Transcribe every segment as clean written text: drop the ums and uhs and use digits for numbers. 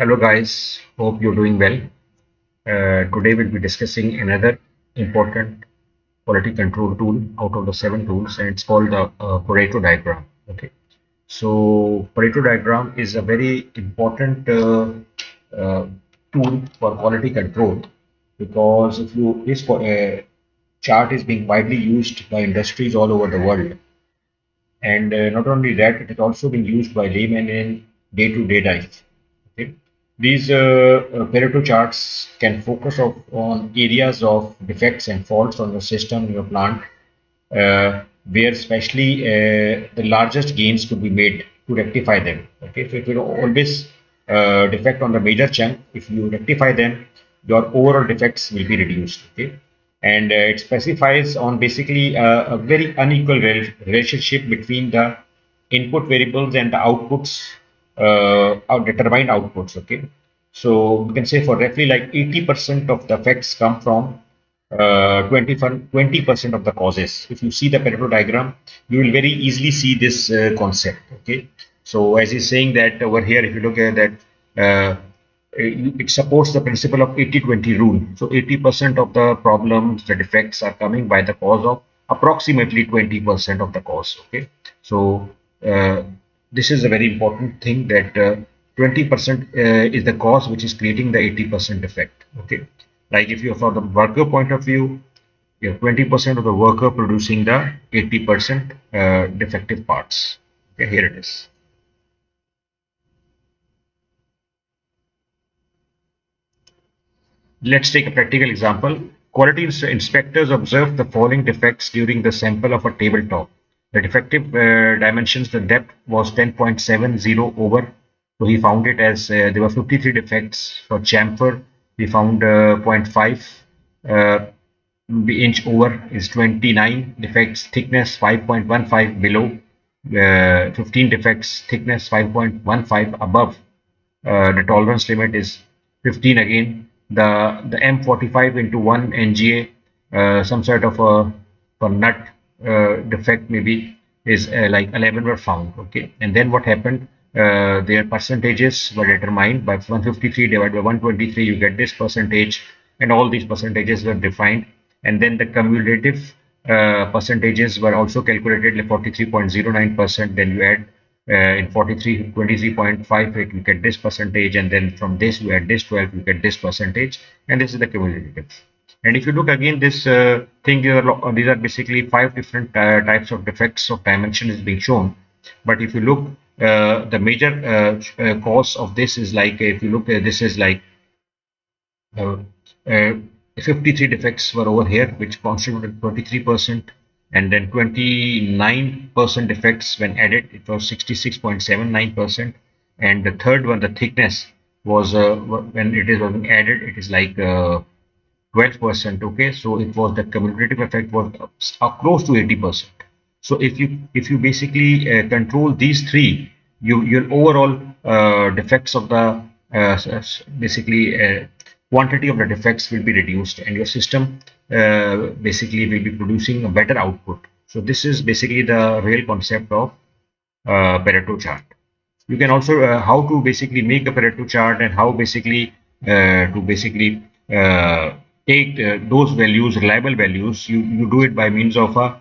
Hello guys, hope you're doing well. Today we'll be discussing another important quality control tool out of the seven tools, and it's called the Pareto diagram. Okay, so Pareto diagram is a very important uh, tool for quality control because if you this chart is being widely used by industries all over the world, and not only that, it is also being used by laymen in day-to-day life. Okay. These Pareto charts can focus on areas of defects and faults on your system, your plant, where especially the largest gains could be made to rectify them. Okay, so if you always defect on the major chunk, if you rectify them, your overall defects will be reduced. Okay, and it specifies on basically a very unequal relationship between the input variables and the outputs, determined outputs. Okay, so you can say for roughly like 80% of the effects come from 20% of the causes. If you see the Pareto diagram, you will very easily see this concept. Okay, so as he's saying that over here, if you look at that, it supports the principle of 80-20 rule. So 80% of the problems, the defects are coming by the cause of approximately 20% of the cause. Okay, so uh, this is a very important thing that 20% is the cause which is creating the 80% effect. Okay, like if you're from the worker point of view, you have 20% of the worker producing the 80% defective parts. Okay, here it is. Let's take a practical example. Quality inspectors observed the following defects during the sample of a tabletop. The defective dimensions, the depth was 10.70 over. So he found it as there were 53 defects. For chamfer, we found zero point 0.5 uh, the inch over is 29 defects, thickness 5.15 below, 15 defects, thickness 5.15 above, the tolerance limit is 15 again. The M45 into 1 NGA, some sort of a nut defect maybe is like 11 were found. Okay, and then what happened? Their percentages were determined by 153 divided by 123. You get this percentage, and all these percentages were defined. And then the cumulative percentages were also calculated, like 43.09%. Then you add in 43 23.58 you get this percentage, and then from this you add this 12 you get this percentage, and this is the cumulative. And if you look again, this thing, these are basically five different types of defects of dimension is being shown. But if you look, the major cause of this is like, if you look, this is like uh, uh, 53 defects were over here, which constituted 23%, and then 29% defects when added, it was 66.79%. And the third one, the thickness, was when it is added, it is like 12%. Okay, so it was the cumulative effect was close to 80%. So if you basically control these three, your overall defects of the basically quantity of the defects will be reduced, and your system basically will be producing a better output. So this is basically the real concept of Pareto chart. You can also how to basically make a Pareto chart, and how basically to basically take those values, reliable values. You do it by means of a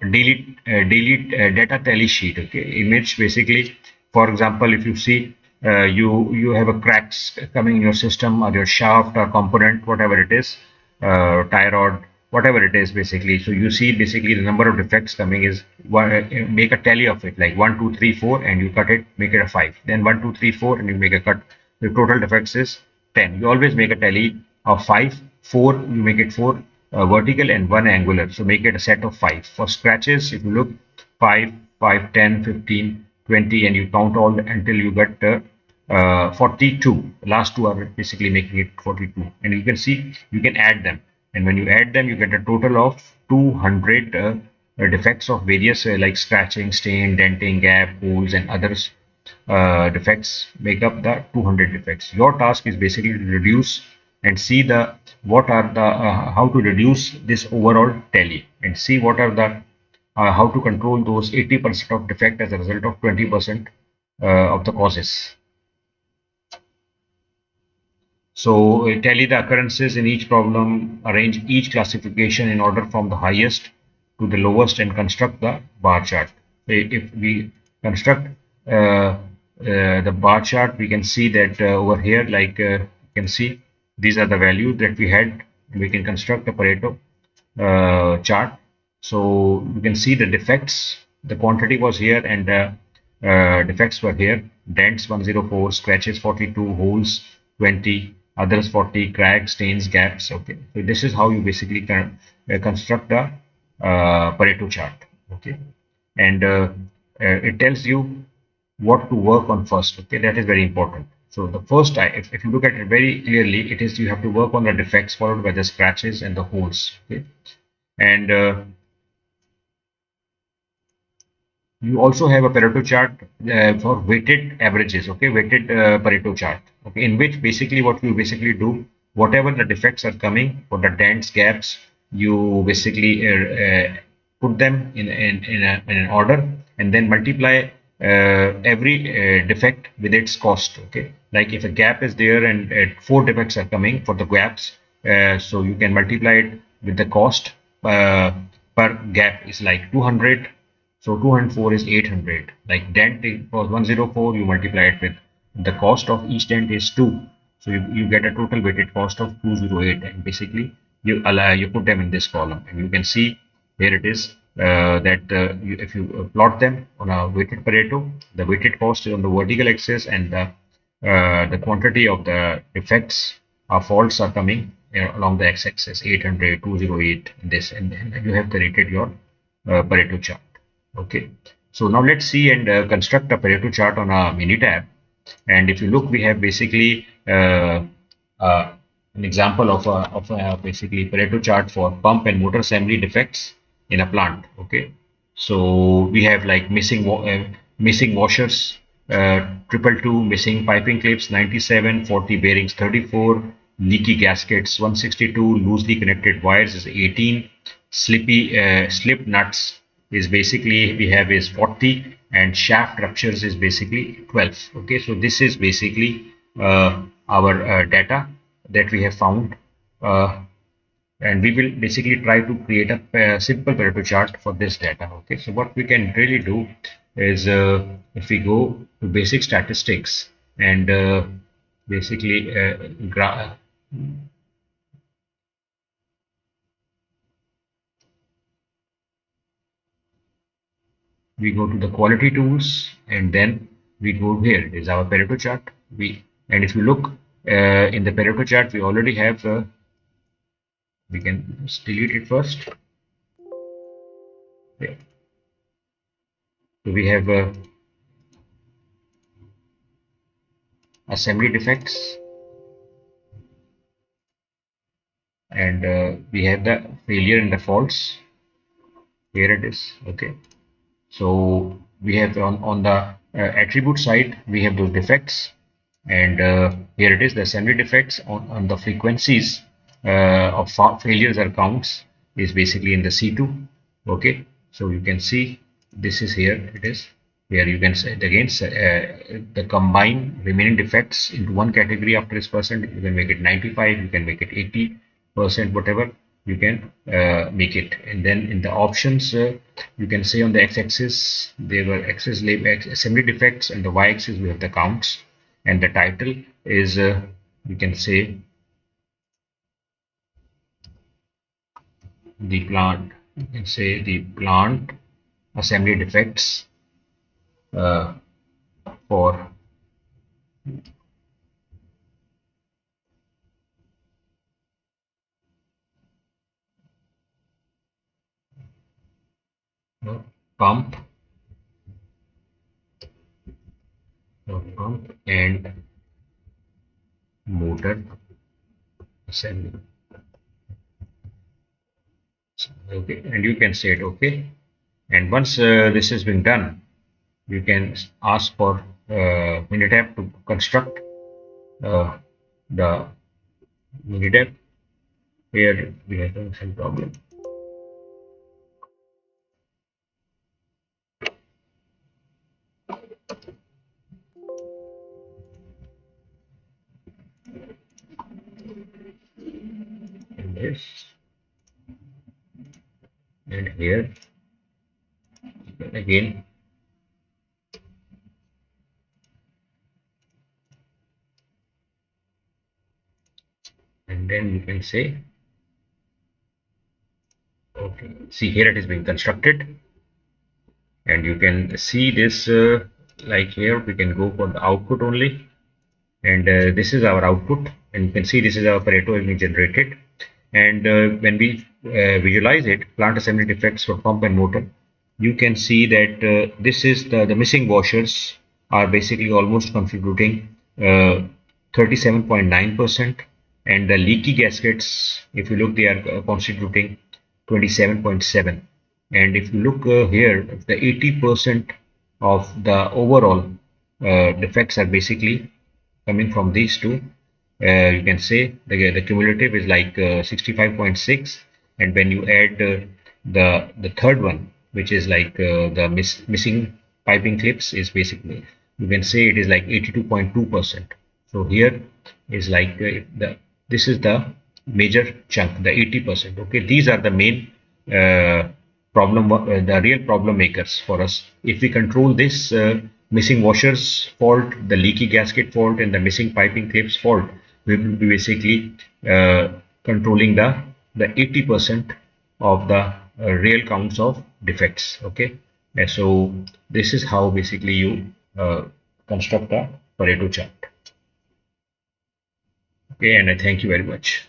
delete data tally sheet. Okay, image basically. For example, if you see you have a cracks coming in your system, or your shaft or component, whatever it is, tie rod, whatever it is basically. So you see basically the number of defects coming is one, make a tally of it, like 1 2 3 4, and you cut it, make it a 5, then 1 2 3 4, and you make a cut. The total defects is 10. You always make a tally of 5 4, you make it 4 vertical and 1 angular, so make it a set of 5. For scratches, if you look, 5 5 10 15 20, and you count all until you get 42. Last two are basically making it 42, and you can see you can add them, and when you add them you get a total of 200 defects of various like scratching, stain, denting, gap, holes, and others. Defects make up the 200 defects. Your task is basically to reduce and see the what are the how to reduce this overall tally, and see what are the how to control those 80% of defect as a result of 20% of the causes. So tally the occurrences in each problem, arrange each classification in order from the highest to the lowest, and construct the bar chart. If we construct the bar chart, we can see that over here, like you can see, these are the values that we had. We can construct a Pareto chart. So you can see the defects. The quantity was here, and defects were here. Dents 104, scratches 42, holes 20, others 40, cracks, stains, gaps. Okay, so this is how you basically can construct a Pareto chart. Okay, and it tells you what to work on first. Okay, that is very important. So the first, if you look at it very clearly, it is you have to work on the defects followed by the scratches and the holes. Okay, and you also have a Pareto chart for weighted averages, okay, weighted Pareto chart, okay, in which basically what you basically do, whatever the defects are coming or the dents, gaps, you basically put them in an order and then multiply every defect with its cost, okay. Like if a gap is there and four defects are coming for the gaps, so you can multiply it with the cost uh, per gap is like 200, so 204 is 800. Like dent was 104, you multiply it with the cost of each dent is 2. So you get a total weighted cost of 208, and basically you put them in this column, and you can see here it is that if you plot them on a weighted Pareto, the weighted cost is on the vertical axis, and the quantity of the defects or faults are coming along the x-axis 800, 208, this, and then you have created your Pareto chart. Okay, so now let's see and construct a Pareto chart on a Minitab. And if you look, we have basically an example of a basically Pareto chart for pump and motor assembly defects in a plant. Okay, so we have like missing washers, triple two, missing piping clips 97, 40 bearings 34, leaky gaskets 162, loosely connected wires is 18, slip nuts is basically we have is 40, and shaft ruptures is basically 12. Okay, so this is basically our data that we have found, uh, and we will basically try to create a simple Pareto chart for this data. Okay, so what we can really do is if we go to basic statistics and basically we go to the quality tools, and then we go here. It is our Pareto chart. And if you look in the Pareto chart, we already have we can just delete it first. Yeah. So we have assembly defects, and we have the failure and the faults. Here it is. Okay. So we have on the attribute side, we have those defects, and here it is, the assembly defects on the frequencies of failures or counts is basically in the C2. Okay, so you can see this is here. It is here. You can say it again. The combined remaining defects into one category after this percent. You can make it 95. You can make it 80%. Whatever you can make it. And then in the options, you can say on the x-axis there were axis label assembly defects, and the y-axis we have the counts, and the title is you can say the plant. You can say the plant assembly defects uh, for uh, pump, pump and motor assembly. Okay, and you can say it okay. And once this has been done, you can ask for Minitab to construct uh, the Minitab. Here we have some problem. this, and here again, and then you can say, okay, see here it is being constructed, and you can see this like here we can go for the output only, and this is our output, and you can see this is our Pareto being generated. And when we visualize it, plant assembly defects for pump and motor, you can see that this is the missing washers are basically almost contributing 37.9%, and the leaky gaskets, if you look, they are constituting 27.7. And if you look here, the 80% of the overall defects are basically coming from these two. You can say the cumulative is like 65.6, and when you add the third one, which is like the missing piping clips, is basically, you can say it is like 82.2%. So here is like the this is the major chunk, the 80%. Okay, these are the main uh, the real problem makers for us. If we control this missing washers fault, the leaky gasket fault, and the missing piping clips fault, we will be basically controlling the 80% of the real counts of defects. Okay, and so this is how basically you construct a Pareto chart. Okay, and I thank you very much.